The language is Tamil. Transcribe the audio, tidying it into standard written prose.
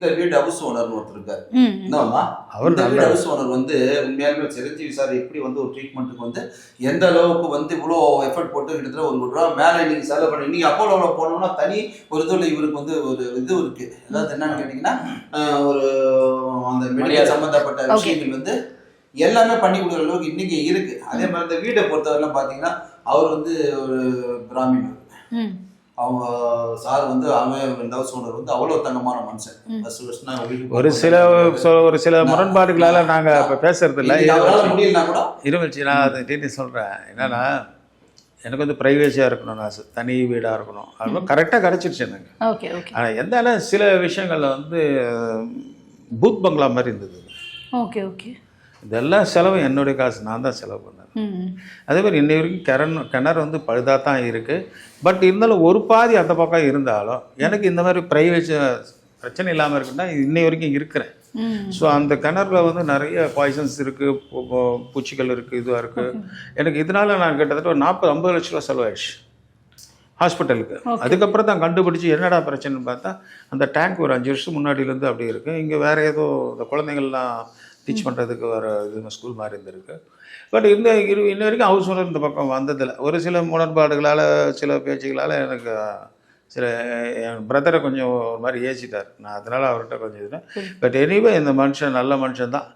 இந்த வீடு ஹவுஸ் ஓனர்னு ஒருத்தர் இருக்காரு. ம். என்னம்மா அவர் இந்த வீடு நல்ல ஹவுஸ் ஓனர் வந்து உண்மையாலுமே சிரஞ்சீவி சார் எப்படி வந்து ஒரு ட்ரீட்மெண்ட்டுக்கு வந்து எந்த அளவுக்கு வந்து இவ்வளோ எஃபர்ட் போட்டு கிட்டத்தட்ட ஒரு 1 கோடி ரூபா மேலே இன்னைக்கு செலவு பண்ணி இன்னைக்கு அப்போலோவில் போனோம்னா தனி ஒரு இதில் இவருக்கு வந்து ஒரு இது இருக்கு. அதாவது என்னன்னு கேட்டிங்கன்னா ஒரு அந்த மெடிக்கல் சம்மந்தப்பட்ட Okay. விஷயங்கள் வந்து எல்லாமே பண்ணி கொடுக்குற அளவுக்கு இன்னைக்கு இருக்கு. அதே மாதிரி இந்த வீட்டை பொறுத்தவரைலாம் பார்த்தீங்கன்னா அவர் வந்து ஒரு பிராமின். ம். அவங்க சார் வந்து அவங்க ஹவுஸ் ஓனர் வந்து அவ்வளோ தங்கமான மனுஷன். ஃபர்ஸ்ட் ஃபர்ஸ்ட் நாங்கள் வீட்டுக்கு ஒரு சில ஒரு சில முரண்பாடுகளால் நாங்கள் இப்போ பேசுறது இல்லை. அவரால் முடியலனா கூட இருந்துச்சு. நான் அதை டீட்டெயில் சொல்கிறேன். என்னன்னா எனக்கு வந்து ப்ரைவேசியாக இருக்கணும், நான் தனி வீடாக இருக்கணும், அதெல்லாம் கரெக்டாக கிடச்சிருச்சு எனக்கு. ஓகே ஓகே ஆனால் எந்தாலும் சில விஷயங்களில் வந்து பூத் பங்களா மாதிரி இருந்தது. ஓகே ஓகே இதெல்லாம் செலவு என்னுடைய காசு, நான் தான் செலவு பண்ணேன். ம். அதே மாதிரி இன்னை வரைக்கும் கிணறு வந்து பழுதாக தான் இருக்குது. பட் இருந்தாலும் ஒரு பாதி அந்த பக்கம் இருந்தாலும் எனக்கு இந்த மாதிரி ப்ரைவேசி பிரச்சனை இல்லாமல் இருக்குன்னா இன்னை வரைக்கும் இருக்கிறேன். ம். ஸோ அந்த கிணறுல வந்து நிறைய பாய்சன்ஸ் இருக்குது, பூச்சிகள் இருக்குது, இதுவாக இருக்குது. எனக்கு இதனால் நான் கிட்டத்தட்ட ஒரு 40-50 லட்ச ரூபா செலவாயிடுச்சு ஹாஸ்பிட்டலுக்கு. அதுக்கப்புறம் தான் கண்டுபிடிச்சி என்னடா பிரச்சனைன்னு பார்த்தா அந்த டேங்க் ஒரு 5 வருஷம் முன்னாடியிலேருந்து அப்படியே இருக்குது. இங்கே வேறு ஏதோ இந்த குழந்தைங்கள்லாம் டீச் பண்ணுறதுக்கு வர இது ஸ்கூல் மாதிரி இருந்திருக்கு. பட் இன்ன வரைக்கும் ஹவுஸ் ஓனர் இந்த பக்கம் வந்ததில்லை. ஒரு சில முரண்பாடுகளால் சில பேச்சுகளால் எனக்கு சில என் பிரதரை கொஞ்சம் ஒரு மாதிரி ஏசிட்டார். நான் அதனால் அவர்கிட்ட கொஞ்சம் இதுனேன். பட் எனிவே இந்த மனுஷன் நல்ல மனுஷன் தான்.